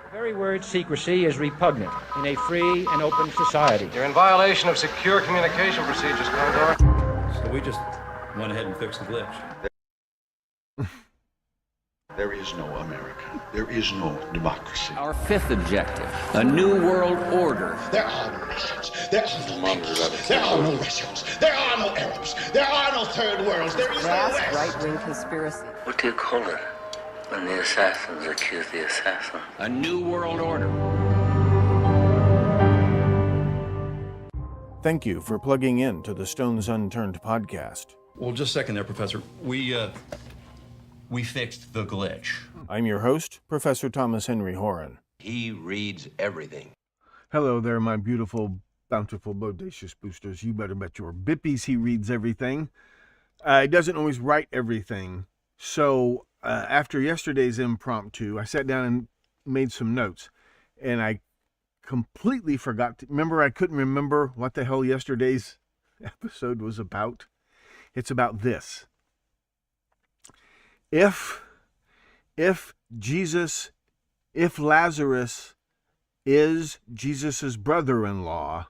The very word secrecy is repugnant in a free and open society. You're in violation of secure communication procedures, Commodore. So we just went ahead and fixed the glitch. There is no America. There is no democracy. Our fifth objective, a new world order. There are no nations. There are no peoples. There are no Russians. There are no Arabs. There are no third worlds. There is no West. Right-wing conspiracy. What do you call it when the assassins accuse the assassin? A new world order. Thank you for plugging in to the Stones Unturned podcast. Well, just a second there, Professor. We fixed the glitch. I'm your host, Professor Thomas Henry Horan. He reads everything. Hello there, my beautiful, bountiful, bodacious boosters. You better bet your bippies he reads everything. He doesn't always write everything. So after yesterday's impromptu, I sat down and made some notes. And I completely forgot. Remember, I couldn't remember what the hell yesterday's episode was about. It's about this. If Lazarus is Jesus's brother-in-law,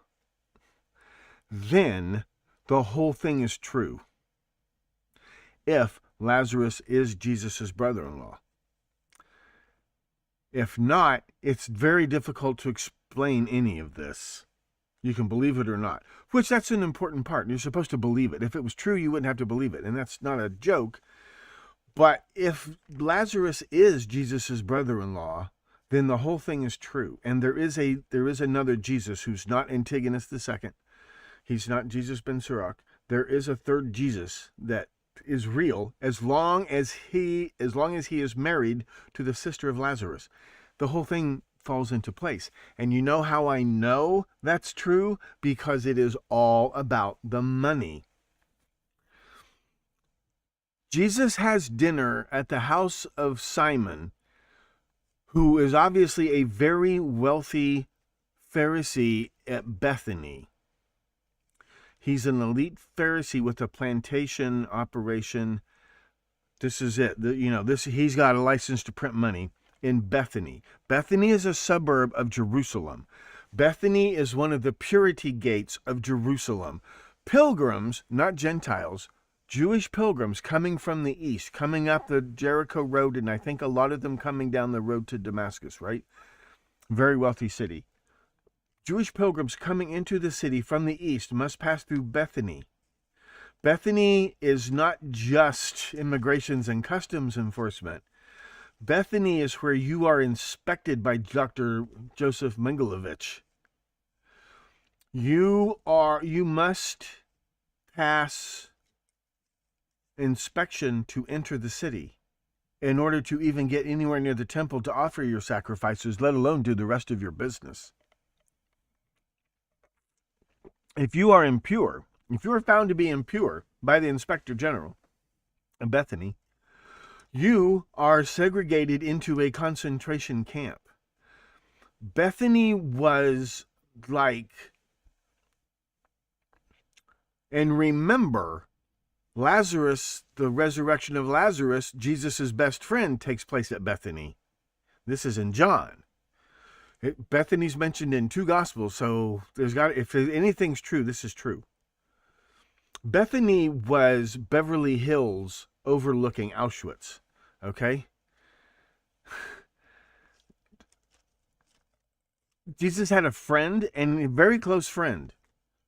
then the whole thing is true. If Lazarus is Jesus's brother-in-law. If not, it's very difficult to explain any of this. You can believe it or not, which that's an important part. You're supposed to believe it. If it was true, you wouldn't have to believe it, and that's not a joke. But if Lazarus is Jesus's brother-in-law, then the whole thing is true. And there is another Jesus who's not Antigonus II. He's not Jesus ben Sirach. There is a third Jesus that is real as long as he is married to the sister of Lazarus. The whole thing falls into place. And you know how I know that's true? Because it is all about the money. Jesus has dinner at the house of Simon, who is obviously a very wealthy Pharisee at Bethany. He's an elite Pharisee with a plantation operation. This is it. He's got a license to print money in Bethany. Bethany is a suburb of Jerusalem. Bethany is one of the purity gates of Jerusalem. Pilgrims, not Gentiles, Jewish pilgrims coming from the east, coming up the Jericho road, and I think a lot of them coming down the road to Damascus, right? Very wealthy city. Jewish pilgrims coming into the city from the east must pass through Bethany. Bethany is not just immigrations and customs enforcement. Bethany is where you are inspected by Dr. Joseph Mengele. You must pass inspection to enter the city in order to even get anywhere near the temple to offer your sacrifices, let alone do the rest of your business. If you are impure, if you are found to be impure by the Inspector General of Bethany, you are segregated into a concentration camp. Bethany was like, and remember, Lazarus, the resurrection of Lazarus, Jesus' best friend, takes place at Bethany. This is in John. Bethany's mentioned in 2 Gospels, so if anything's true, this is true. Bethany was Beverly Hills overlooking Auschwitz, okay? Jesus had a friend, and a very close friend,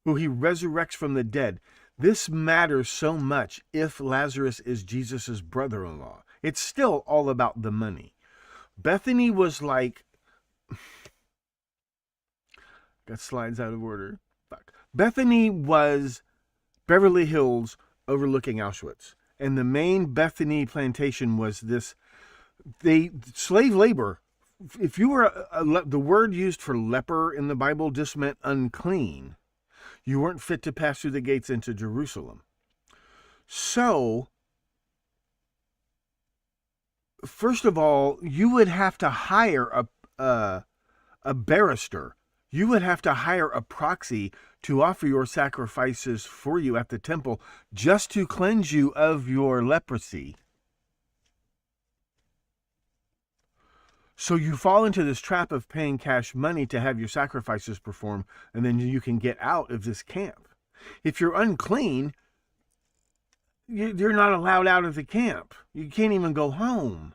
who he resurrects from the dead. This matters so much if Lazarus is Jesus' brother-in-law. It's still all about the money. Bethany was like... Got slides out of order. Fuck. Bethany was Beverly Hills overlooking Auschwitz. And the main Bethany plantation was this... slave labor. If you were... the word used for leper in the Bible just meant unclean. You weren't fit to pass through the gates into Jerusalem. So, first of all, you would have to hire a barrister. You would have to hire a proxy to offer your sacrifices for you at the temple just to cleanse you of your leprosy. So you fall into this trap of paying cash money to have your sacrifices performed, and then you can get out of this camp. If you're unclean, you're not allowed out of the camp. You can't even go home.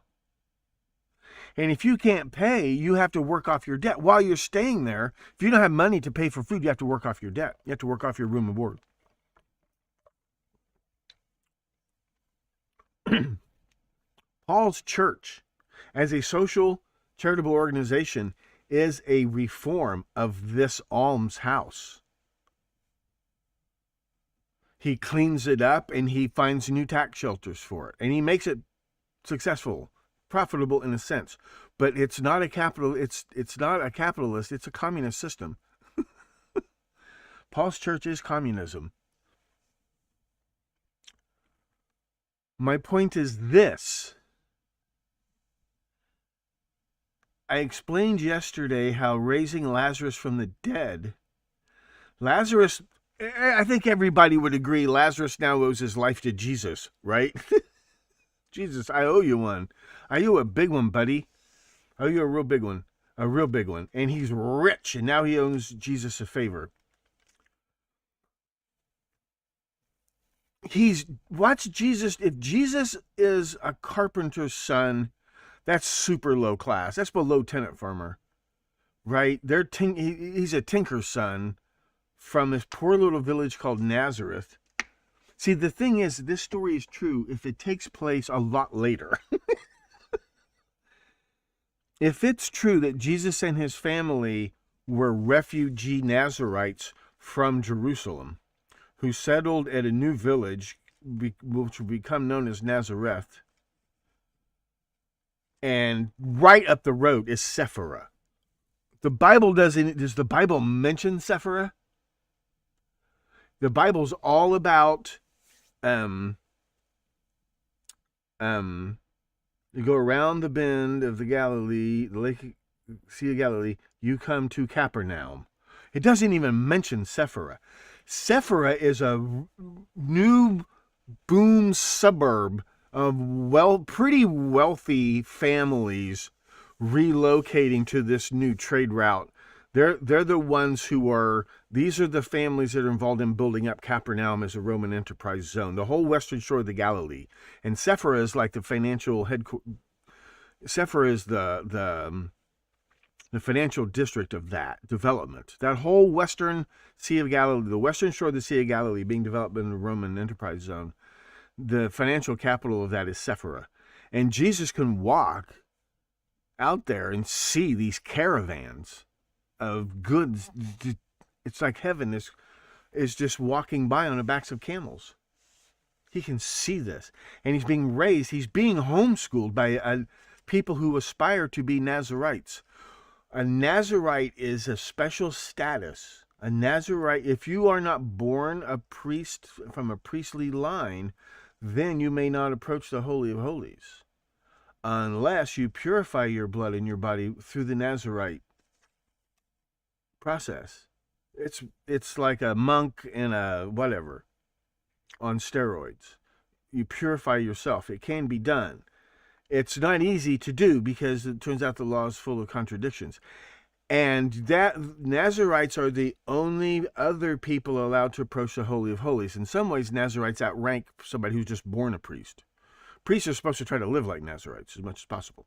And if you can't pay, you have to work off your debt. While you're staying there, if you don't have money to pay for food, you have to work off your debt. You have to work off your room and board. Paul's church, as a social charitable organization, is a reform of this almshouse. He cleans it up and he finds new tax shelters for it. And he makes it successful, profitable in a sense. But it's not a capitalist, it's a communist system. Paul's church is communism. My point is this. I explained yesterday how raising Lazarus from the dead, Lazarus, I think everybody would agree Lazarus now owes his life to Jesus, right? Jesus, I owe you one. I owe you a big one, buddy. I owe you a real big one. A real big one. And he's rich, and now he owes Jesus a favor. Watch Jesus. If Jesus is a carpenter's son, that's super low class. That's below tenant farmer, right? He's a tinker's son from this poor little village called Nazareth. See, the thing is, this story is true if it takes place a lot later. If it's true that Jesus and his family were refugee Nazarites from Jerusalem, who settled at a new village, which would become known as Nazareth, and right up the road is Sephora. Does the Bible mention Sephora? The Bible's all about you go around the bend of the Galilee, the Sea of Galilee, you come to Capernaum. It doesn't even mention Sephora. Sephora is a new boom suburb of pretty wealthy families relocating to this new trade route. They're the ones these are the families that are involved in building up Capernaum as a Roman enterprise zone, the whole western shore of the Galilee. And Sephora is like the financial headquarters. Sephora is the financial district of that development. That whole western Sea of Galilee, the western shore of the Sea of Galilee being developed in the Roman enterprise zone, the financial capital of that is Sephora. And Jesus can walk out there and see these caravans of goods. It's like heaven is just walking by on the backs of camels. He can see this. And he's being homeschooled by people who aspire to be Nazarites. A Nazarite is a special status. A Nazarite, if you are not born a priest from a priestly line, then you may not approach the Holy of Holies unless you purify your blood and your body through the Nazarite process. It's like a monk in a whatever on steroids. You purify yourself. It can be done. It's not easy to do because it turns out the law is full of contradictions. And that Nazarites are the only other people allowed to approach the Holy of Holies. In some ways, Nazarites outrank somebody who's just born a priest. Priests are supposed to try to live like Nazarites as much as possible.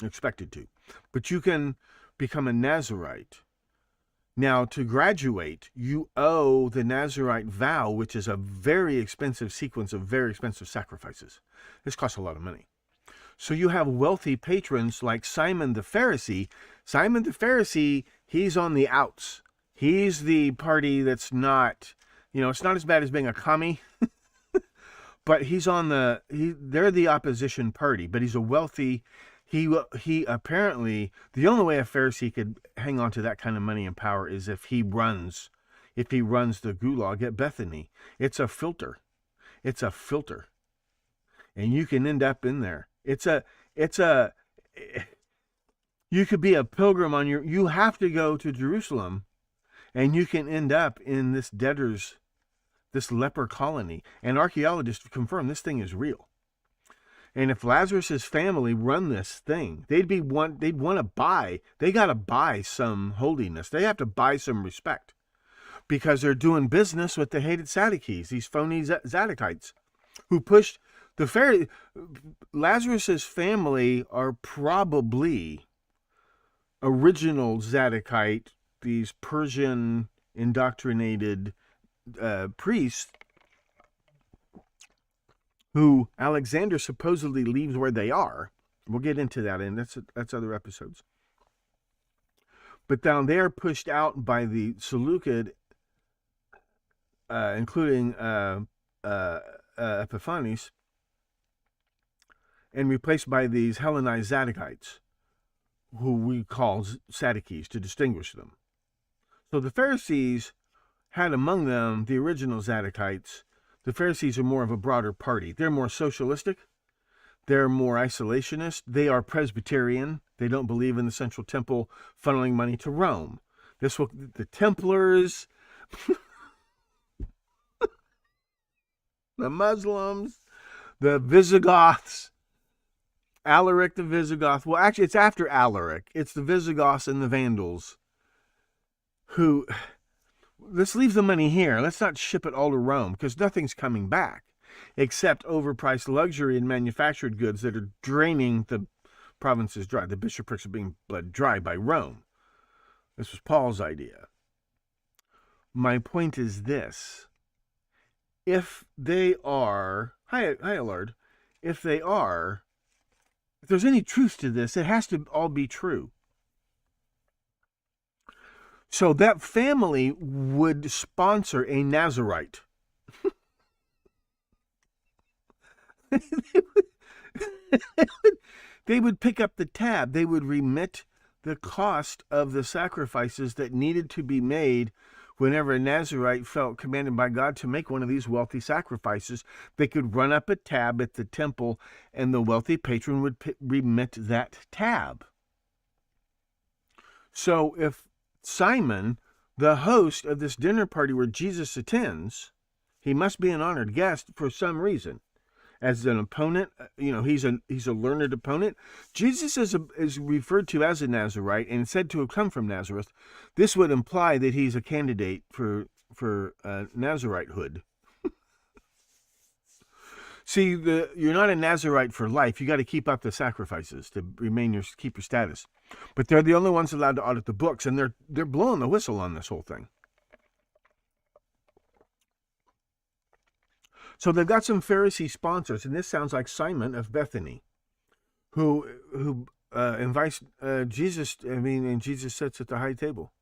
They're expected to. But you can become a Nazarite. Now, to graduate, you owe the Nazarite vow, which is a very expensive sequence of very expensive sacrifices. This costs a lot of money. So you have wealthy patrons like Simon the Pharisee. Simon the Pharisee, he's on the outs. He's the party that's not, it's not as bad as being a commie, but they're the opposition party, but he's a wealthy, he apparently, the only way a Pharisee could hang on to that kind of money and power is if he runs the gulag at Bethany. It's a filter. And you can end up in there. You could be a pilgrim you have to go to Jerusalem, and you can end up in this leper colony. And archaeologists confirm this thing is real. And if Lazarus's family run this thing, they'd want to buy. They got to buy some holiness. They have to buy some respect because they're doing business with the hated Sadducees, these phony Zadokites, who pushed the Lazarus's family are probably original Zadokite, these Persian indoctrinated priests who Alexander supposedly leaves where they are. We'll get into that, and that's other episodes. But down there, pushed out by the Seleucid, including Epiphanes, and replaced by these Hellenized Zadokites, who we call Sadducees to distinguish them. So the Pharisees had among them the original Zadokites. The Pharisees are more of a broader party. They're more socialistic. They're more isolationist. They are Presbyterian. They don't believe in the central temple funneling money to Rome. The Templars, the Muslims, the Visigoths, Alaric the Visigoth. Well, actually, it's after Alaric. It's the Visigoths and the Vandals who... Let's leave the money here. Let's not ship it all to Rome because nothing's coming back except overpriced luxury and manufactured goods that are draining the provinces dry. The bishoprics are being bled dry by Rome. This was Paul's idea. My point is this. If they are, hi Lord, if there's any truth to this, it has to all be true. So that family would sponsor a Nazarite. They would pick up the tab. They would remit the cost of the sacrifices that needed to be made whenever a Nazarite felt commanded by God to make one of these wealthy sacrifices. They could run up a tab at the temple, and the wealthy patron would remit that tab. So if Simon, the host of this dinner party where Jesus attends, he must be an honored guest for some reason. As an opponent, he's a learned opponent. Jesus is referred to as a Nazarite and said to have come from Nazareth. This would imply that he's a candidate for Nazaritehood. See, you're not a Nazarite for life. You got to keep up the sacrifices to keep your status. But they're the only ones allowed to audit the books, and they're blowing the whistle on this whole thing. So they've got some Pharisee sponsors, and this sounds like Simon of Bethany, who invites Jesus. And Jesus sits at the high table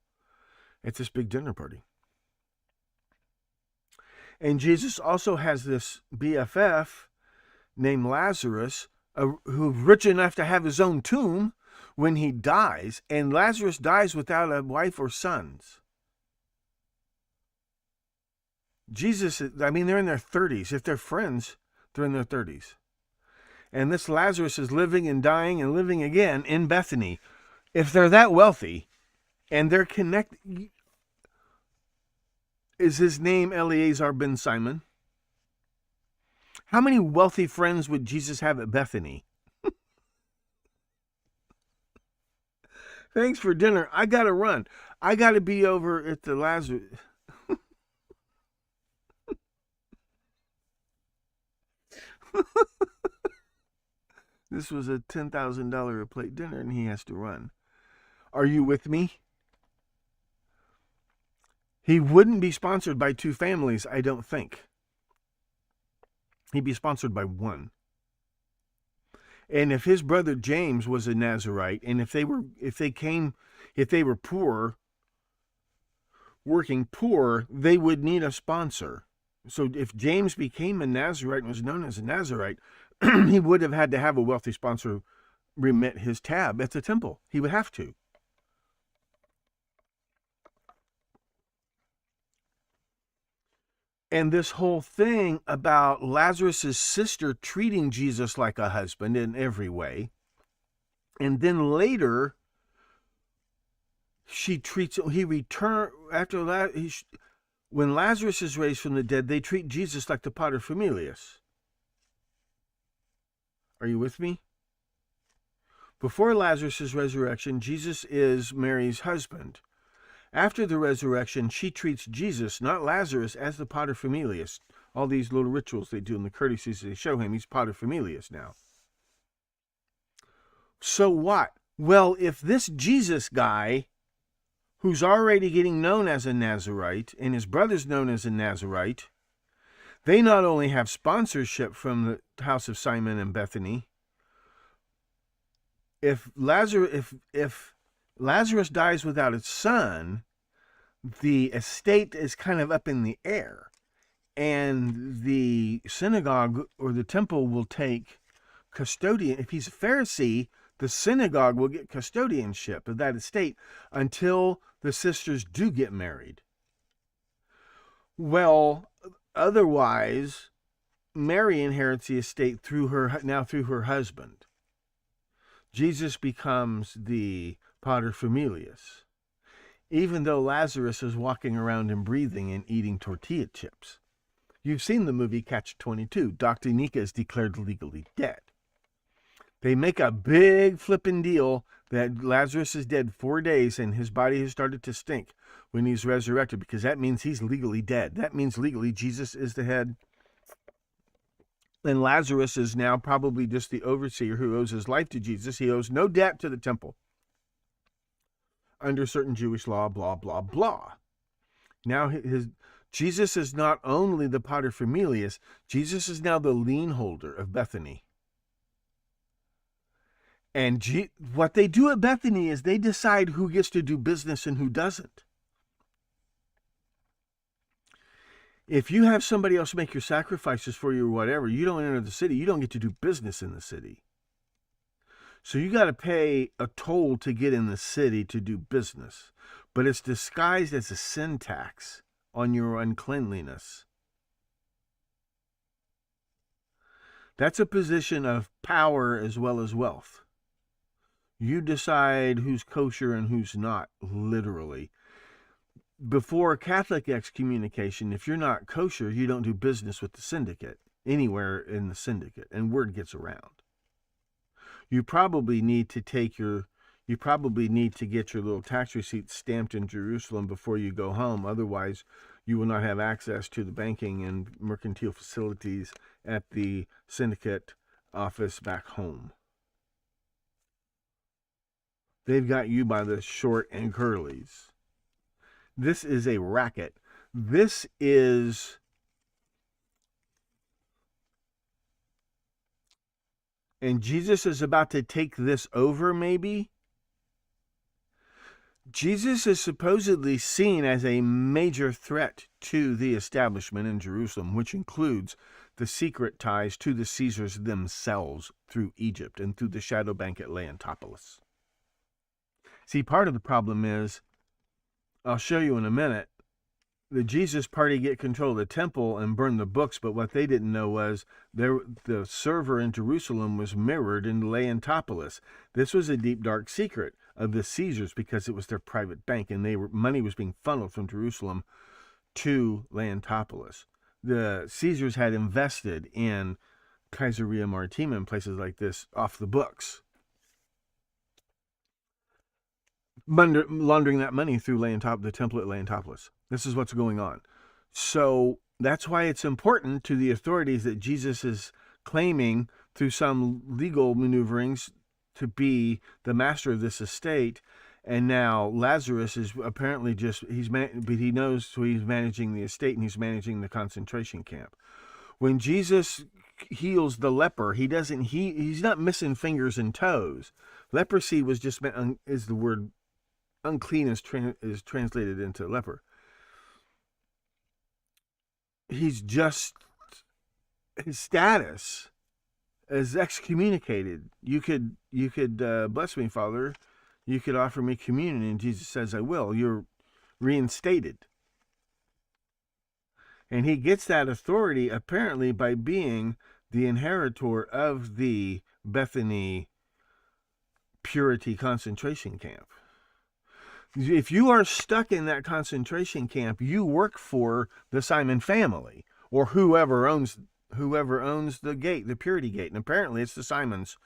at this big dinner party. And Jesus also has this BFF named Lazarus, who's rich enough to have his own tomb when he dies, and Lazarus dies without a wife or sons. Jesus, they're in their 30s. If they're friends, they're in their 30s. And this Lazarus is living and dying and living again in Bethany. If they're that wealthy and they're connected, is his name Eleazar ben Simon? How many wealthy friends would Jesus have at Bethany? Thanks for dinner. I got to run. I got to be over at the Lazarus. This was a $10,000 a plate dinner, and he has to run. Are you with me? He wouldn't be sponsored by two families, I don't think. He'd be sponsored by one. And if his brother James was a Nazarite, and if they were poor, working poor, they would need a sponsor. So if James became a Nazarite and was known as a Nazarite, he would have had to have a wealthy sponsor remit his tab at the temple. He would have to. And this whole thing about Lazarus' sister treating Jesus like a husband in every way, and then later when Lazarus is raised from the dead, they treat Jesus like the pater familias. Are you with me? Before Lazarus' resurrection, Jesus is Mary's husband. After the resurrection, she treats Jesus, not Lazarus, as the paterfamilias. All these little rituals they do and the courtesies they show him, he's paterfamilias now. So what? Well, if this Jesus guy, who's already getting known as a Nazarite, and his brother's known as a Nazarite, they not only have sponsorship from the house of Simon and Bethany, if Lazarus dies without a son, the estate is kind of up in the air, and the synagogue or the temple will take custodian. If he's a Pharisee, the synagogue will get custodianship of that estate until the sisters do get married. Well, otherwise, Mary inherits the estate through her husband. Jesus becomes the paterfamilias, even though Lazarus is walking around and breathing and eating tortilla chips. You've seen the movie Catch-22. Dr. Nika is declared legally dead. They make a big flippin' deal that Lazarus is dead 4 days and his body has started to stink when he's resurrected, because that means he's legally dead. That means legally Jesus is the head. And Lazarus is now probably just the overseer who owes his life to Jesus. He owes no debt to the temple under certain Jewish law, blah, blah, blah. Now Jesus is not only the paterfamilias, Jesus is now the lien holder of Bethany. And what they do at Bethany is they decide who gets to do business and who doesn't. If you have somebody else make your sacrifices for you or whatever, you don't enter the city. You don't get to do business in the city. So you got to pay a toll to get in the city to do business. But it's disguised as a sin tax on your uncleanliness. That's a position of power as well as wealth. You decide who's kosher and who's not, literally. Before Catholic excommunication, if you're not kosher, you don't do business with the syndicate, anywhere in the syndicate, and word gets around. You probably need to get your little tax receipt stamped in Jerusalem before you go home. Otherwise, you will not have access to the banking and mercantile facilities at the syndicate office back home. They've got you by the short and curlies. This is a racket. This is and Jesus is about to take this over, maybe. Jesus is supposedly seen as a major threat to the establishment in Jerusalem, which includes the secret ties to the Caesars themselves through Egypt and through the shadow bank at Leontopolis. See, part of the problem is, I'll show you in a minute, the Jesus party get control of the temple and burn the books, but what they didn't know was the server in Jerusalem was mirrored in Leontopolis. This was a deep, dark secret of the Caesars because it was their private bank, and money was being funneled from Jerusalem to Leontopolis. The Caesars had invested in Caesarea Maritima and places like this off the books, laundering that money through the temple at Leontopolis. This is what's going on. So that's why it's important to the authorities that Jesus is claiming through some legal maneuverings to be the master of this estate. And now Lazarus is apparently but he knows, so he's managing the estate and he's managing the concentration camp. When Jesus heals the leper, he's not missing fingers and toes. Leprosy was just is the word unclean is translated into leper. His status is excommunicated. You could bless me, Father. You could offer me communion, and Jesus says, I will. You're reinstated. And he gets that authority apparently by being the inheritor of the Bethany purity concentration camp. If you are stuck in that concentration camp, you work for the Simon family or whoever owns whoever owns the gate, the purity gate. And apparently it's the Simons.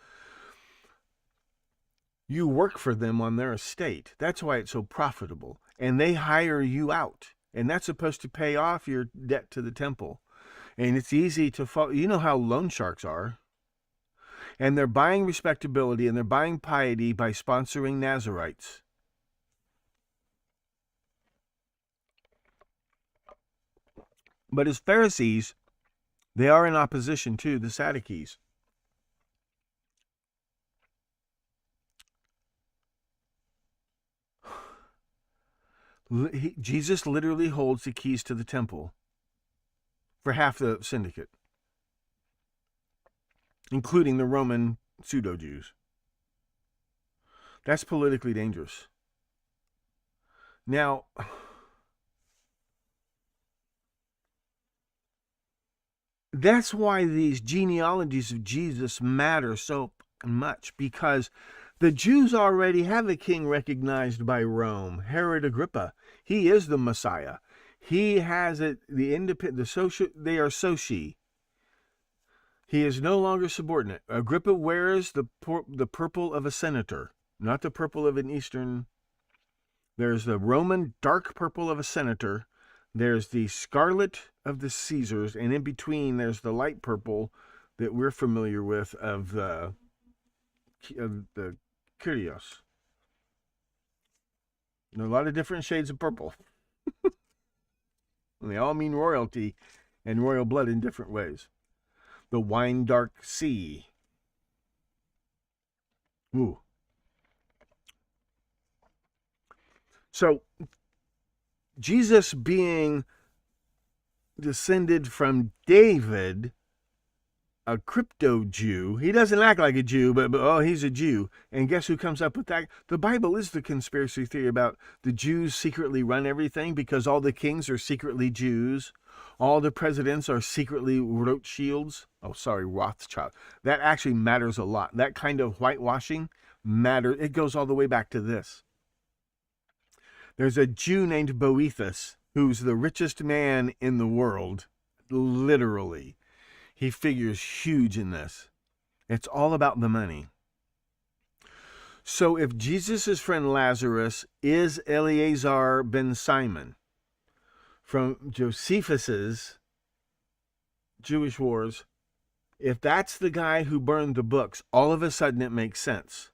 You work for them on their estate. That's why it's so profitable. And they hire you out. And that's supposed to pay off your debt to the temple. And it's easy to follow. You know how loan sharks are. And they're buying respectability and they're buying piety by sponsoring Nazarites. But as Pharisees, they are in opposition to the Sadducees. Jesus literally holds the keys to the temple for half the syndicate, including the Roman pseudo-Jews. That's politically dangerous. Now, that's why these genealogies of Jesus matter so much, because the Jews already have a king recognized by Rome, Herod Agrippa. He is the Messiah. He has it. They are soci. He is no longer subordinate. Agrippa wears the purple of a senator, not the purple of an Eastern. There's the Roman dark purple of a senator. There's the scarlet of the Caesars, and in between there's the light purple that we're familiar with of the Kyrios. There are a lot of different shades of purple. And they all mean royalty and royal blood in different ways. The wine dark sea. Ooh. So, Jesus being descended from David, a crypto Jew, he doesn't act like a Jew, but oh, he's a Jew. And guess who comes up with that? The Bible is the conspiracy theory about the Jews secretly run everything because all the kings are secretly Jews. All the presidents are secretly Rothschilds. Oh, sorry, Rothschild. That actually matters a lot. That kind of whitewashing matters. It goes all the way back to this. There's a Jew named Boethus who's the richest man in the world, literally. He figures huge in this. It's all about the money. So if Jesus' friend Lazarus is Eleazar ben Simon from Josephus's Jewish Wars, if that's the guy who burned the books, all of a sudden it makes sense.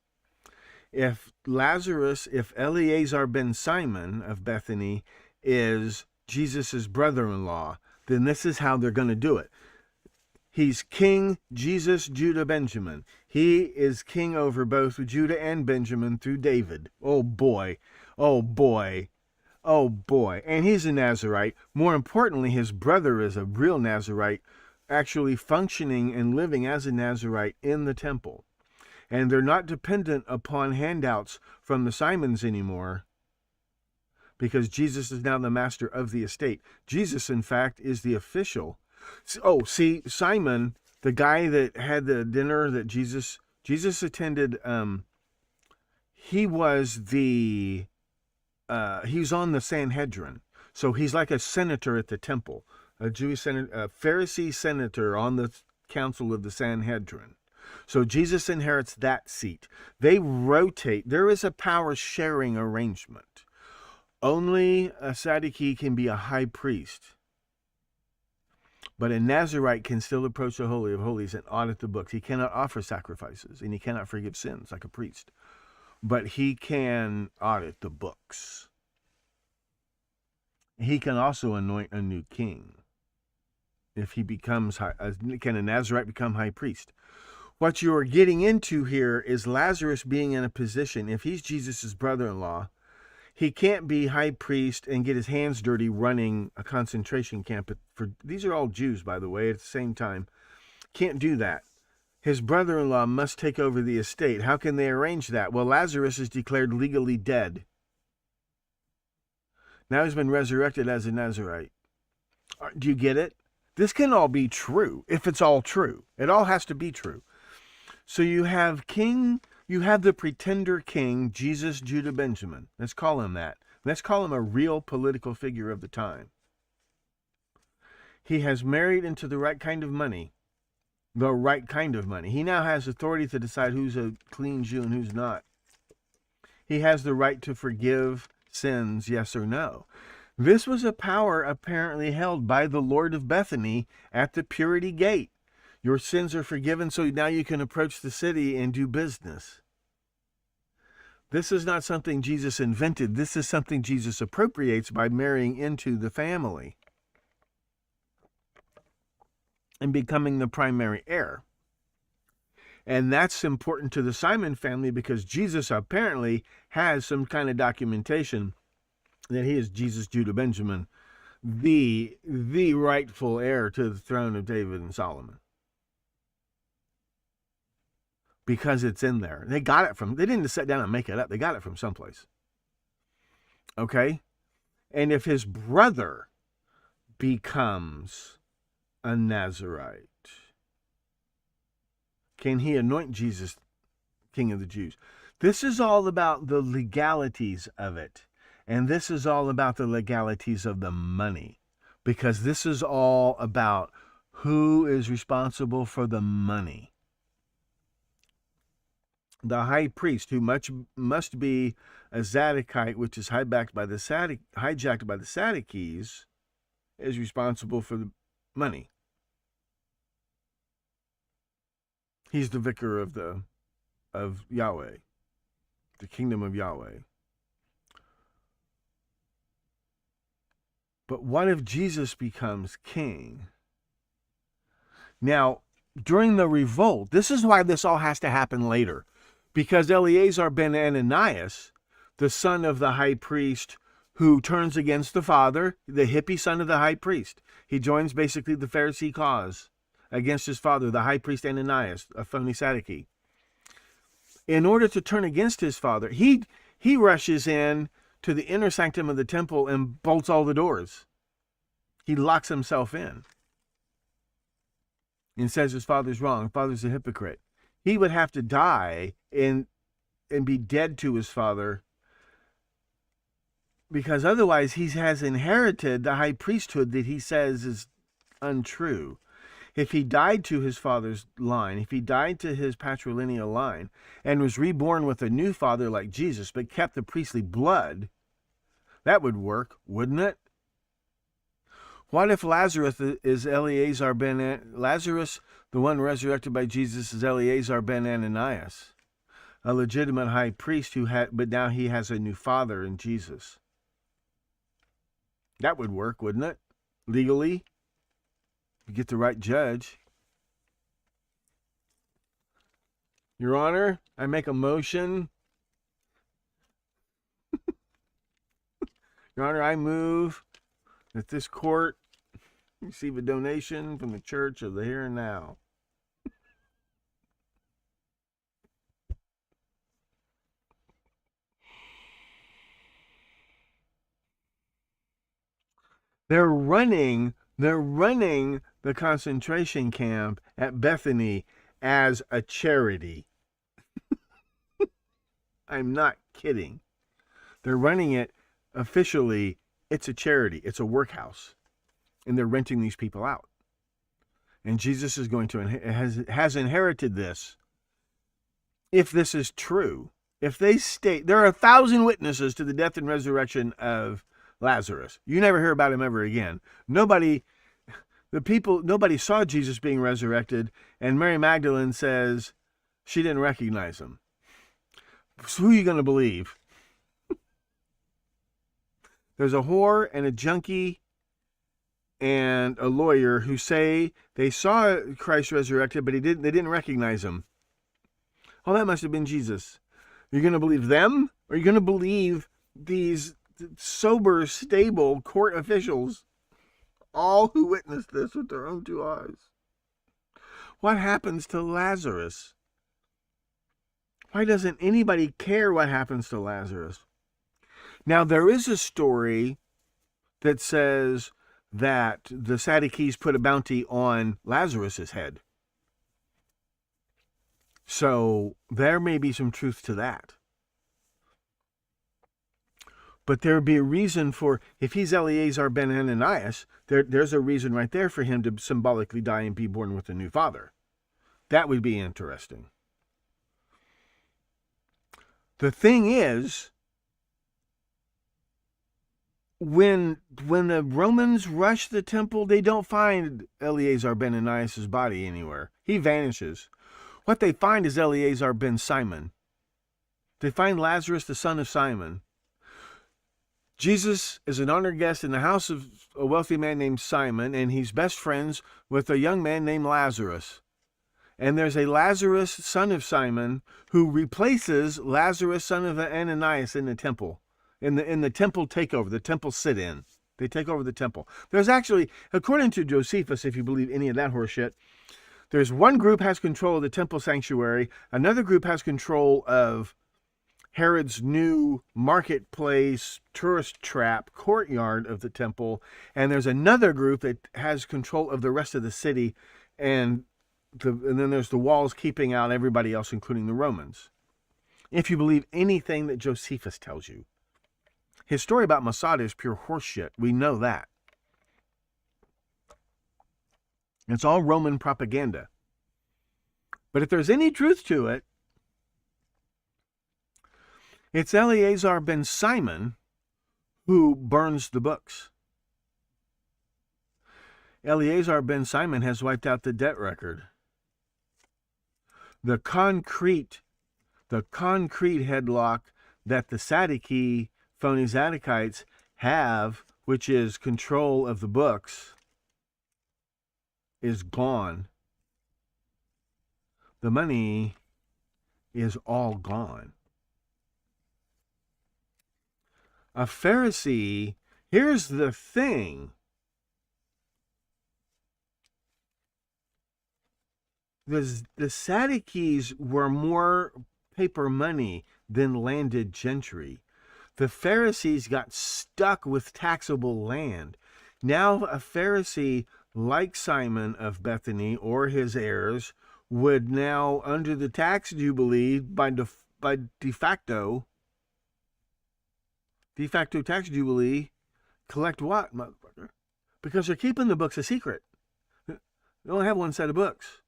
If Eleazar ben Simon of Bethany is Jesus' brother-in-law, then this is how they're going to do it. He's King Jesus, Judah, Benjamin. He is king over both Judah and Benjamin through David. Oh boy, oh boy, oh boy. And he's a Nazarite. More importantly, his brother is a real Nazarite, actually functioning and living as a Nazarite in the temple. And they're not dependent upon handouts from the Simons anymore, because Jesus is now the master of the estate. Jesus, in fact, is the official. Oh, see, Simon, the guy that had the dinner that Jesus attended, he was on the Sanhedrin. So he's like a senator at the temple, a Jewish senator, a Pharisee senator on the council of the Sanhedrin. So Jesus inherits that seat. They rotate. There is a power sharing arrangement. Only a Sadducee can be a high priest. But a Nazarite can still approach the Holy of Holies and audit the books. He cannot offer sacrifices, and he cannot forgive sins like a priest. But he can audit the books. He can also anoint a new king. If he becomes can a Nazarite become high priest? What you are getting into here is Lazarus being in a position, if he's Jesus' brother-in-law, he can't be high priest and get his hands dirty running a concentration camp. These are all Jews, by the way, at the same time. Can't do that. His brother-in-law must take over the estate. How can they arrange that? Well, Lazarus is declared legally dead. Now he's been resurrected as a Nazarite. Do you get it? This can all be true, if it's all true. It all has to be true. So you have the pretender king, Jesus, Judah, Benjamin. Let's call him that. Let's call him a real political figure of the time. He has married into the right kind of money. The right kind of money. He now has authority to decide who's a clean Jew and who's not. He has the right to forgive sins, yes or no. This was a power apparently held by the Lord of Bethany at the purity gate. Your sins are forgiven, so now you can approach the city and do business. This is not something Jesus invented. This is something Jesus appropriates by marrying into the family and becoming the primary heir. And that's important to the Simon family because Jesus apparently has some kind of documentation that he is Jesus, Judah, Benjamin, the rightful heir to the throne of David and Solomon. Because it's in there. They didn't sit down and make it up. They got it from someplace. Okay? And if his brother becomes a Nazirite, can he anoint Jesus King of the Jews? This is all about the legalities of it. And this is all about the legalities of the money. Because this is all about who is responsible for the money. The high priest, who must be a Zadokite, which is hijacked by the Sadducees, is responsible for the money. He's the vicar of Yahweh, the kingdom of Yahweh. But what if Jesus becomes king? Now, during the revolt, this is why this all has to happen later. Because Eleazar ben Ananias, the son of the high priest who turns against the father, the hippie son of the high priest, he joins basically the Pharisee cause against his father, the high priest Ananias, a phony Sadducee. In order to turn against his father, he rushes in to the inner sanctum of the temple and bolts all the doors. He locks himself in and says his father's wrong. Father's a hypocrite. He would have to die and be dead to his father, because otherwise he has inherited the high priesthood that he says is untrue. If he died to his father's line, if he died to his patrilineal line and was reborn with a new father like Jesus, but kept the priestly blood, that would work, wouldn't it? What if Lazarus is Lazarus, the one resurrected by Jesus, is Eleazar ben Ananias, a legitimate high priest but now he has a new father in Jesus? That would work, wouldn't it? Legally, you get the right judge. Your Honor, I make a motion. Your Honor, I move that this court receive a donation from the Church of the Here and Now. They're running the concentration camp at Bethany as a charity. I'm not kidding. They're running it officially. It's a charity. It's a workhouse. And they're renting these people out. And Jesus is going to has inherited this. If this is true, if they state, there are 1,000 witnesses to the death and resurrection of Lazarus. You never hear about him ever again. Nobody saw Jesus being resurrected, and Mary Magdalene says she didn't recognize him. So who are you going to believe? There's a whore and a junkie and a lawyer who say they saw Christ resurrected, but they didn't recognize him. Oh, that must have been Jesus. You're going to believe them? Or are you going to believe these sober, stable court officials, all who witnessed this with their own two eyes? What happens to Lazarus? Why doesn't anybody care what happens to Lazarus? Now, there is a story that says that the Sadducees put a bounty on Lazarus's head. So there may be some truth to that. But there would be a reason for, if he's Eleazar ben Ananias, there's a reason right there for him to symbolically die and be born with a new father. That would be interesting. The thing is, when the Romans rush the temple, they don't find Eleazar ben Ananias' body anywhere. He vanishes. What they find is Eleazar ben Simon. They find Lazarus, the son of Simon. Jesus is an honored guest in the house of a wealthy man named Simon, and he's best friends with a young man named Lazarus. And there's a Lazarus, son of Simon, who replaces Lazarus, son of Ananias, in the temple. In the temple takeover, the temple sit-in. They take over the temple. There's actually, according to Josephus, if you believe any of that horseshit, there's one group has control of the temple sanctuary, another group has control of Herod's new marketplace, tourist trap, courtyard of the temple, and there's another group that has control of the rest of the city, and then there's the walls keeping out everybody else, including the Romans. If you believe anything that Josephus tells you. His story about Masada is pure horseshit. We know that. It's all Roman propaganda. But if there's any truth to it, it's Eleazar ben Simon who burns the books. Eleazar ben Simon has wiped out the debt record. The concrete headlock that the Sadducee, phony Zadokites have, which is control of the books, is gone. The money is all gone. A Pharisee, here's the thing. The Sadducees were more paper money than landed gentry. The Pharisees got stuck with taxable land. Now a Pharisee like Simon of Bethany or his heirs would now, under the tax jubilee, by de facto tax jubilee, collect what, motherfucker? Because they're keeping the books a secret. They only have one set of books.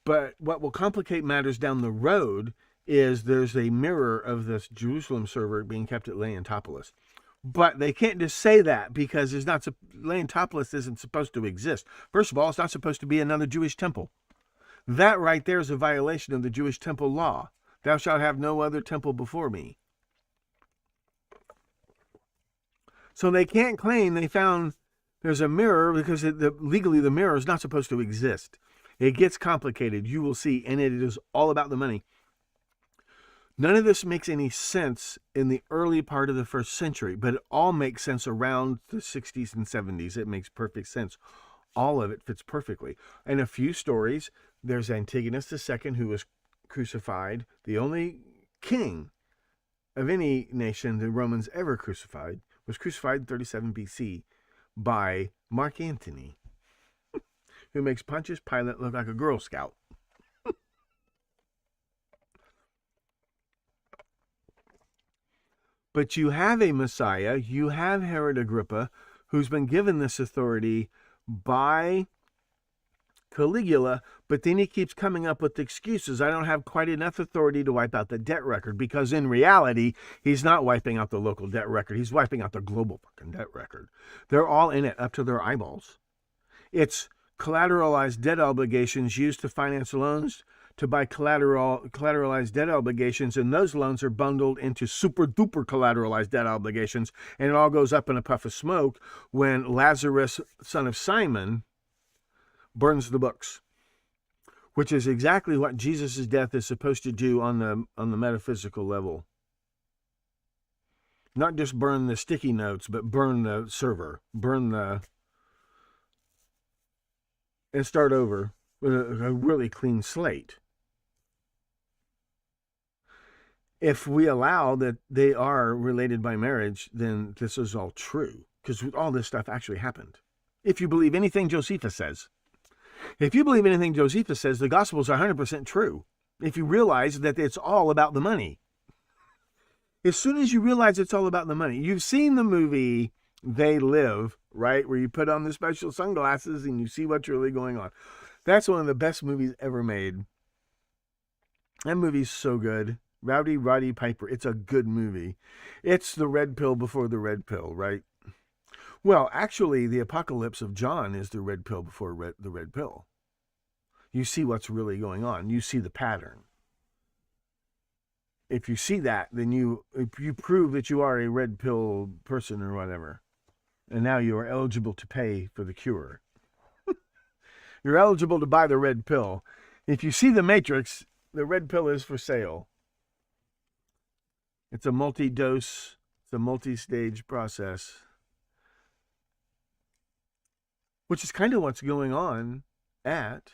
But what will complicate matters down the road is there's a mirror of this Jerusalem server being kept at Leontopolis. But they can't just say that because Leontopolis isn't supposed to exist. First of all, it's not supposed to be another Jewish temple. That right there is a violation of the Jewish temple law. Thou shalt have no other temple before me. So they can't claim they found there's a mirror because legally the mirror is not supposed to exist. It gets complicated, you will see, and it is all about the money. None of this makes any sense in the early part of the first century, but it all makes sense around the 60s and 70s. It makes perfect sense. All of it fits perfectly. And a few stories, there's Antigonus II, who was crucified, the only king of any nation the Romans ever crucified, was crucified in 37 BC by Mark Antony, who makes Pontius Pilate look like a Girl Scout. But you have a Messiah, you have Herod Agrippa, who's been given this authority by Caligula, but then he keeps coming up with excuses. I don't have quite enough authority to wipe out the debt record, because in reality, he's not wiping out the local debt record. He's wiping out the global fucking debt record. They're all in it up to their eyeballs. It's collateralized debt obligations used to finance loans to buy collateralized debt obligations, and those loans are bundled into super duper collateralized debt obligations, and it all goes up in a puff of smoke when Lazarus, son of Simon, burns the books, which is exactly what Jesus' death is supposed to do on the metaphysical level. Not just burn the sticky notes, but burn the server, and start over with a really clean slate. If we allow that they are related by marriage, then this is all true, because all this stuff actually happened. If you believe anything Josephus says. If you believe anything Josephus says, the Gospels are 100% true. If you realize that it's all about the money. As soon as you realize it's all about the money, you've seen the movie They Live, right? Where you put on the special sunglasses and you see what's really going on. That's one of the best movies ever made. That movie's so good. Rowdy Roddy Piper. It's a good movie. It's the red pill before the red pill, right? Well, actually, the apocalypse of John is the red pill before the red pill. You see what's really going on. You see the pattern. If you see that, then you prove that you are a red pill person or whatever. And now you are eligible to pay for the cure. You're eligible to buy the red pill. If you see the Matrix, the red pill is for sale. It's a multi-dose, it's a multi-stage process. Which is kind of what's going on at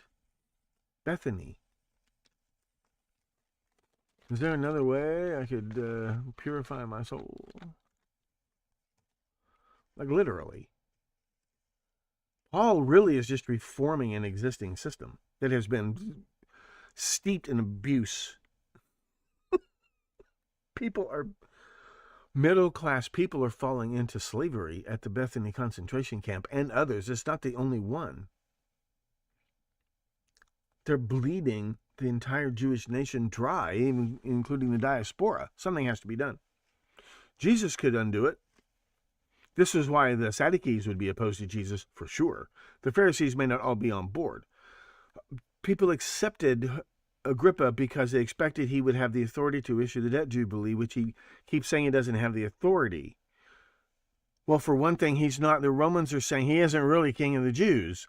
Bethany. Is there another way I could purify my soul? Like literally. Paul really is just reforming an existing system that has been steeped in abuse. Middle-class people are falling into slavery at the Bethany concentration camp and others. It's not the only one. They're bleeding the entire Jewish nation dry, even including the diaspora. Something has to be done. Jesus could undo it. This is why the Sadducees would be opposed to Jesus, for sure. The Pharisees may not all be on board. People accepted Agrippa because they expected he would have the authority to issue the debt jubilee, which he keeps saying he doesn't have the authority. Well, for one thing, he's not. The Romans are saying he isn't really king of the Jews.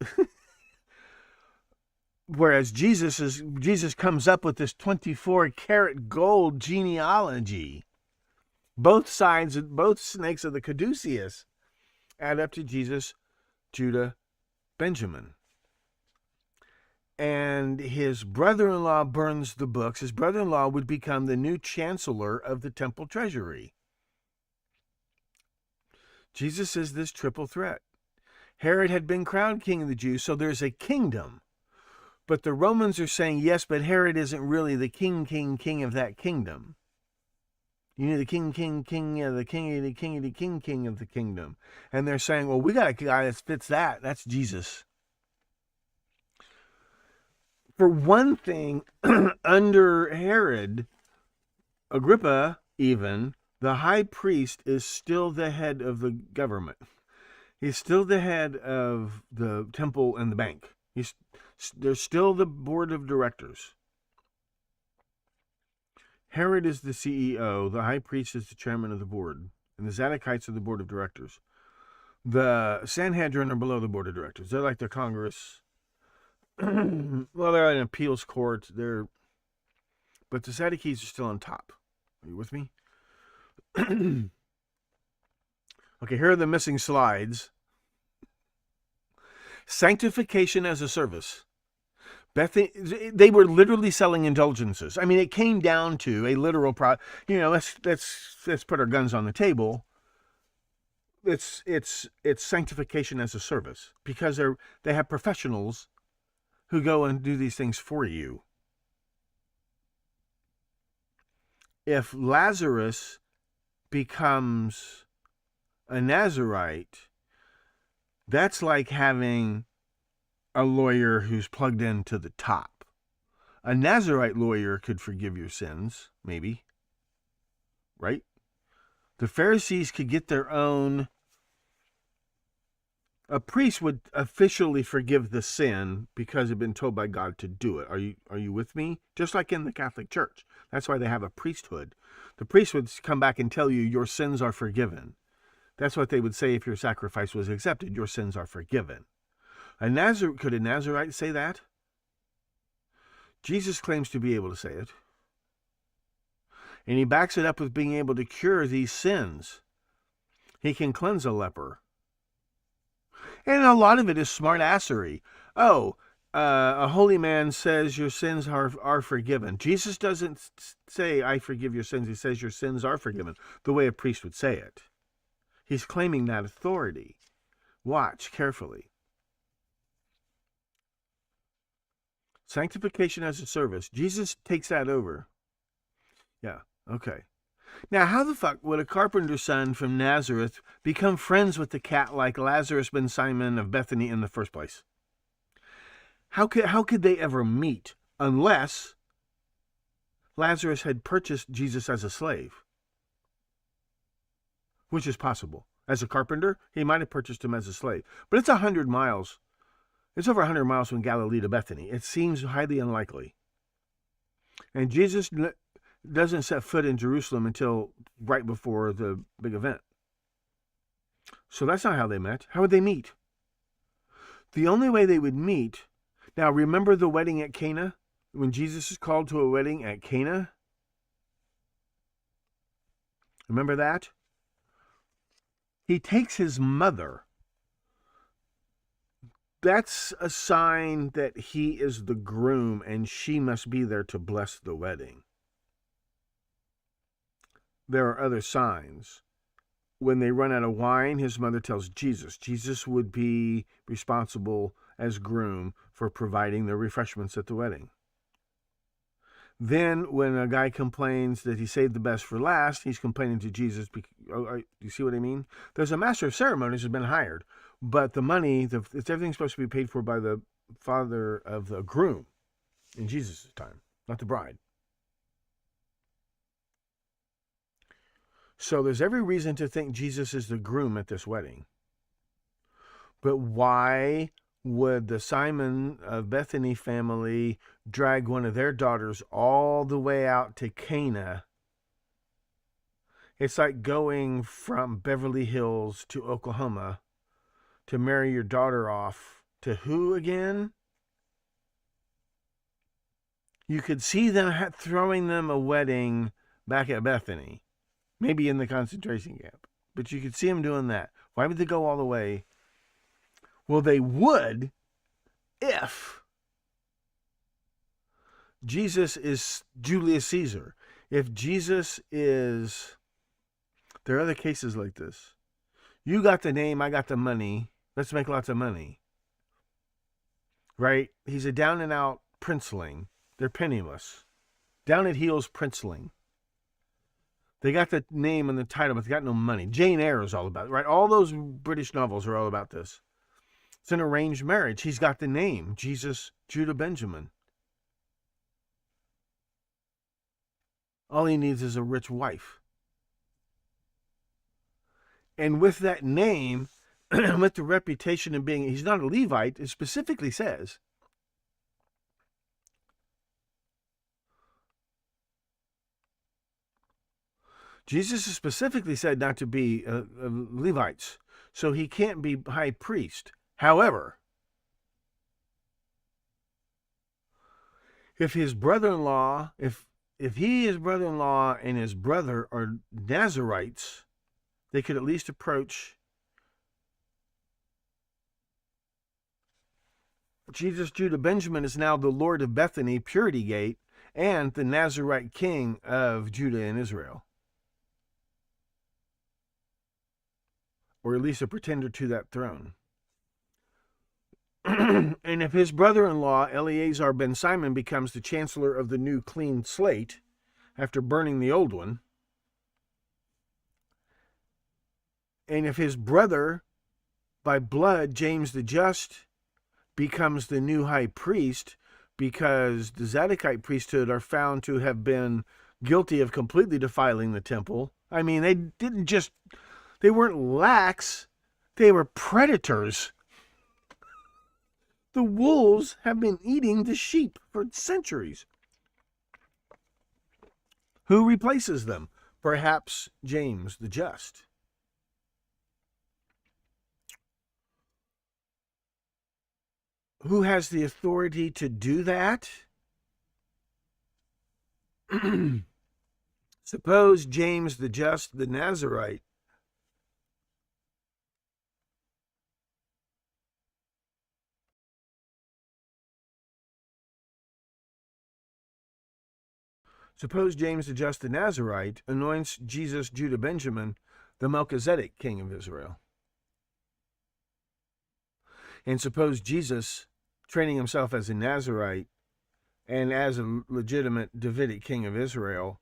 Whereas Jesus comes up with this 24-karat gold genealogy. Both sides, both snakes of the caduceus add up to Jesus, Judah, Benjamin. And his brother-in-law burns the books. His brother-in-law would become the new chancellor of the temple treasury. Jesus is this triple threat. Herod had been crowned king of the Jews, so there's a kingdom. But the Romans are saying, yes, but Herod isn't really the king of that kingdom. You need the king of the king of the kingdom. And they're saying, well, we got a guy that fits that. That's Jesus. For one thing, under Herod, Agrippa even, the high priest is still the head of the government. He's still the head of the temple and the bank. There's still the board of directors. Herod is the CEO. The high priest is the chairman of the board. And the Zadokites are the board of directors. The Sanhedrin are below the board of directors. They're like the Congress. Well, they're an appeals court. But the Sadducees are still on top. Are you with me? Okay, here are the missing slides. Sanctification as a service. They were literally selling indulgences. I mean, it came down to a literal let's put our guns on the table. It's sanctification as a service because they have professionals who go and do these things for you. If Lazarus becomes a Nazarite, that's like having a lawyer who's plugged into the top. A Nazarite lawyer could forgive your sins, maybe. Right? The Pharisees could get their own. A priest would officially forgive the sin because they've been told by God to do it. Are you with me? Just like in the Catholic Church. That's why they have a priesthood. The priest would come back and tell you your sins are forgiven. That's what they would say if your sacrifice was accepted. Your sins are forgiven. Could a Nazarite say that? Jesus claims to be able to say it. And he backs it up with being able to cure these sins. He can cleanse a leper. And a lot of it is smartassery. A holy man says your sins are forgiven. Jesus doesn't say, I forgive your sins. He says your sins are forgiven, the way a priest would say it. He's claiming that authority. Watch carefully. Sanctification as a service. Jesus takes that over. Yeah, okay. Now, how the fuck would a carpenter's son from Nazareth become friends with the cat like Lazarus ben Simon of Bethany in the first place? How could they ever meet unless Lazarus had purchased Jesus as a slave? Which is possible. As a carpenter, he might have purchased him as a slave. But it's 100 miles. It's over 100 miles from Galilee to Bethany. It seems highly unlikely. And Jesus doesn't set foot in Jerusalem until right before the big event. So that's not how they met. How would they meet? The only way they would meet... Now, remember the wedding at Cana? When Jesus is called to a wedding at Cana? Remember that? He takes his mother. That's a sign that he is the groom and she must be there to bless the wedding. There are other signs. When they run out of wine, his mother tells Jesus. Jesus would be responsible as groom for providing the refreshments at the wedding. Then when a guy complains that he saved the best for last, he's complaining to Jesus. Do you see what I mean? There's a master of ceremonies who's been hired, but the money, everything's supposed to be paid for by the father of the groom in Jesus' time, not the bride. So there's every reason to think Jesus is the groom at this wedding. But why would the Simon of Bethany family drag one of their daughters all the way out to Cana? It's like going from Beverly Hills to Oklahoma to marry your daughter off to who again? You could see them throwing them a wedding back at Bethany, maybe in the concentration camp, but you could see them doing that. Why would they go all the way? Well, they would if Jesus is Julius Caesar. If Jesus is... There are other cases like this. You got the name, I got the money. Let's make lots of money. Right? He's a down and out princeling. They're penniless. Down at heels princeling. They got the name and the title, but they got no money. Jane Eyre is all about it, right? All those British novels are all about this. It's an arranged marriage. He's got the name, Jesus, Judah, Benjamin. All he needs is a rich wife. And with that name, with the reputation of being, he's not a Levite, it specifically says. Jesus is specifically said not to be Levites, so he can't be high priest. However, if his brother-in-law, if he, his brother-in-law, and his brother are Nazarites, they could at least approach Jesus. Judah, Benjamin is now the Lord of Bethany, Purity Gate, and the Nazarite king of Judah and Israel. Or at least a pretender to that throne. And if his brother-in-law, Eleazar ben Simon, becomes the chancellor of the new clean slate after burning the old one, and if his brother, by blood, James the Just, becomes the new high priest because the Zadokite priesthood are found to have been guilty of completely defiling the temple. I mean, they weren't lax, they were predators. The wolves have been eating the sheep for centuries. Who replaces them? Perhaps James the Just. Who has the authority to do that? Suppose James the Just, the Nazarite, anoints Jesus, Judah, Benjamin, the Melchizedek king of Israel. And suppose Jesus, training himself as a Nazarite and as a legitimate Davidic king of Israel,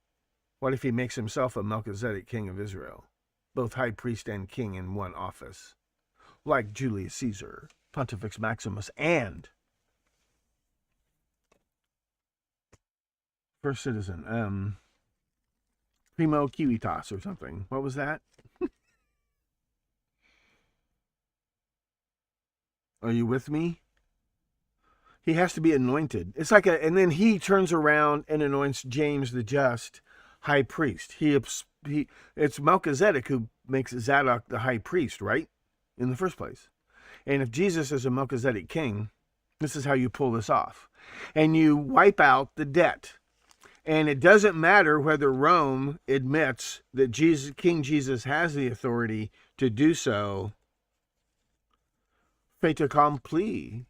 What if he makes himself a Melchizedek, king of Israel, both high priest and king in one office, like Julius Caesar, Pontifex Maximus, and first citizen, Primo Civitas or something. What was that? Are you with me? He has to be anointed. It's like and then he turns around and anoints James the just high priest. It's Melchizedek who makes Zadok the high priest, right? In the first place. And if Jesus is a Melchizedek king, this is how you pull this off. And you wipe out the debt. And it doesn't matter whether Rome admits that King Jesus has the authority to do so. Fait accompli,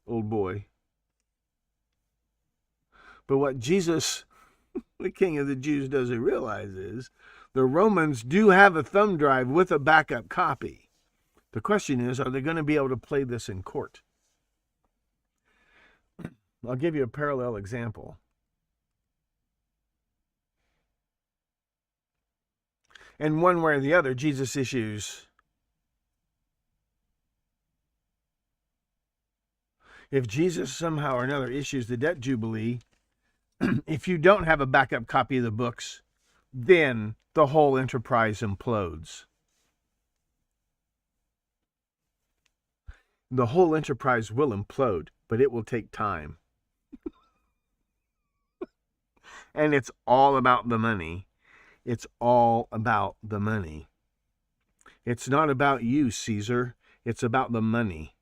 old boy. But what Jesus, the King of the Jews, doesn't realize is the Romans do have a thumb drive with a backup copy. The question is, are they going to be able to play this in court? I'll give you a parallel example. And one way or the other, Jesus issues. If Jesus somehow or another issues the debt jubilee, if you don't have a backup copy of the books, then the whole enterprise implodes. The whole enterprise will implode, but it will take time. And it's all about the money. It's all about the money. It's not about you, Caesar. It's about the money.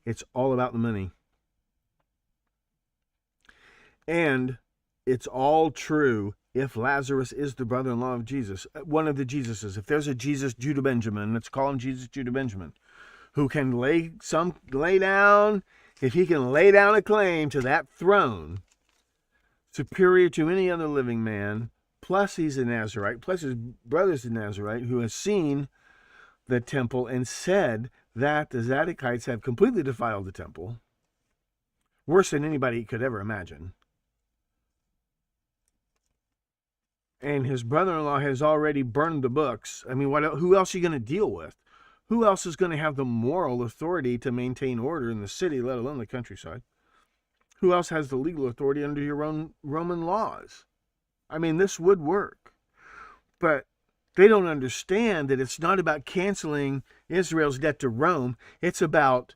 It's all about the money. And it's all true if Lazarus is the brother-in-law of Jesus, one of the Jesuses. If there's a Jesus Judah Benjamin, let's call him Jesus Judah Benjamin, who can lay down, if he can lay down a claim to that throne, superior to any other living man, plus he's a Nazarite, plus his brother's a Nazarite, who has seen the temple and said that the Zadokites have completely defiled the temple, worse than anybody could ever imagine. And his brother-in-law has already burned the books. I mean, who else are you going to deal with? Who else is going to have the moral authority to maintain order in the city, let alone the countryside? Who else has the legal authority under your own Roman laws? I mean, this would work. But they don't understand that it's not about canceling Israel's debt to Rome. It's about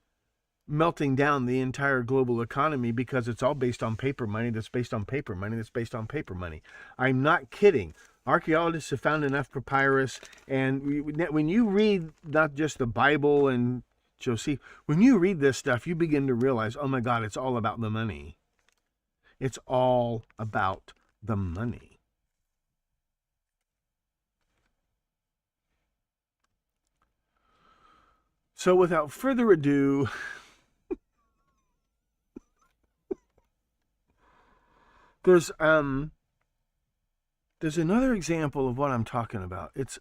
melting down the entire global economy because it's all based on paper money that's based on paper money that's based on paper money. I'm not kidding. Archaeologists have found enough papyrus, and when you read not just the Bible and Joseph, when you read this stuff, you begin to realize, oh my God, it's all about the money. It's all about the money. So without further ado, there's another example of what I'm talking about. It's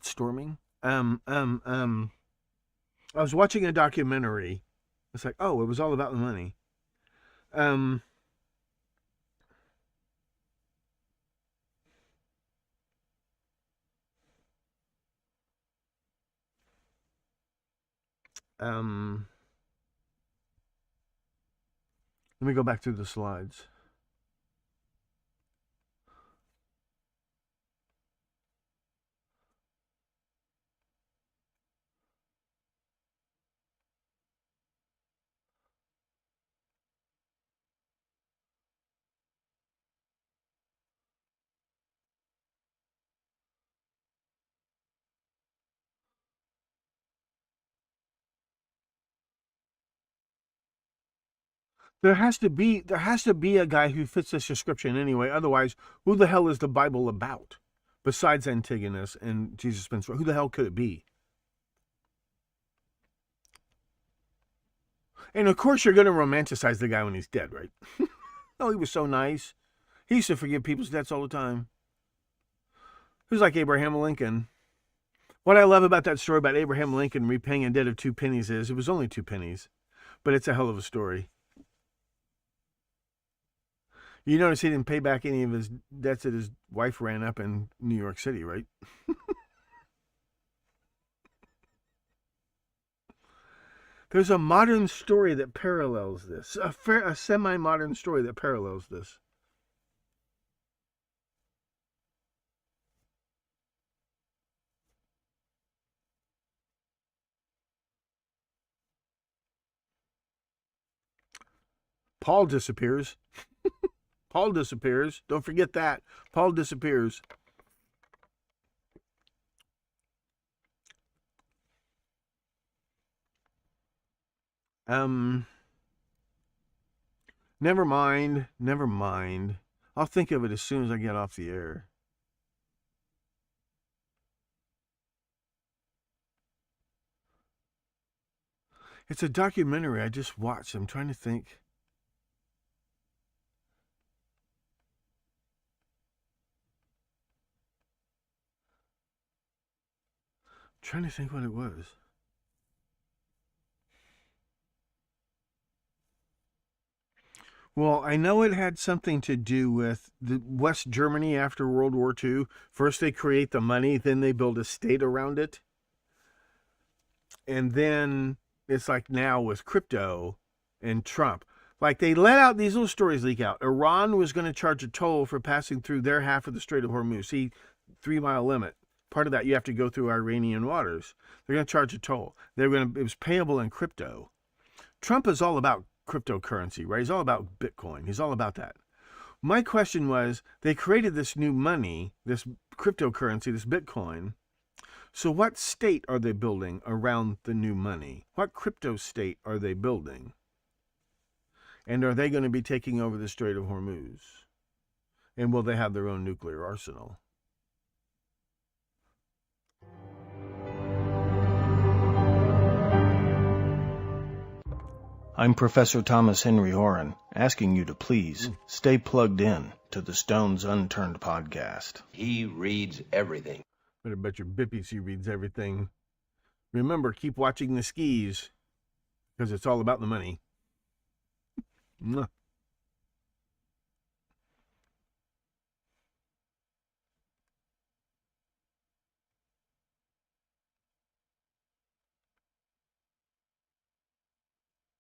storming. I was watching a documentary. It's like, oh, it was all about the money. Let me go back through the slides. There has to be a guy who fits this description anyway. Otherwise, who the hell is the Bible about? Besides Antigonus and Jesus Spencer, who the hell could it be? And of course, you're going to romanticize the guy when he's dead, right? Oh, he was so nice. He used to forgive people's debts all the time. He was like Abraham Lincoln. What I love about that story about Abraham Lincoln repaying a debt of 2 pennies is it was only 2 pennies, but it's a hell of a story. You notice he didn't pay back any of his debts that his wife ran up in New York City, right? There's a modern story that parallels this, a semi-modern story that parallels this. Paul disappears. Paul disappears. Don't forget that. Paul disappears. Never mind. Never mind. I'll think of it as soon as I get off the air. It's a documentary I just watched. I'm trying to think. Trying to think what it was. Well, I know it had something to do with the West Germany after World War II. First they create the money, then they build a state around it. And then it's like now with crypto and Trump. Like they let out these little stories leak out. Iran was going to charge a toll for passing through their half of the Strait of Hormuz. See, 3-mile limit. Part of that you have to go through Iranian waters. They're going to charge a toll. It was payable in crypto. Trump is all about cryptocurrency, right? He's all about Bitcoin. He's all about that. My question was, they created this new money, this cryptocurrency, this Bitcoin. So what state are they building around the new money? What crypto state are they building? And are they going to be taking over the Strait of Hormuz? And will they have their own nuclear arsenal? I'm Professor Thomas Henry Horan, asking you to please stay plugged in to the Stones Unturned podcast. He reads everything. Better bet your bippies he reads everything. Remember, keep watching the skis, because it's all about the money. Mwah.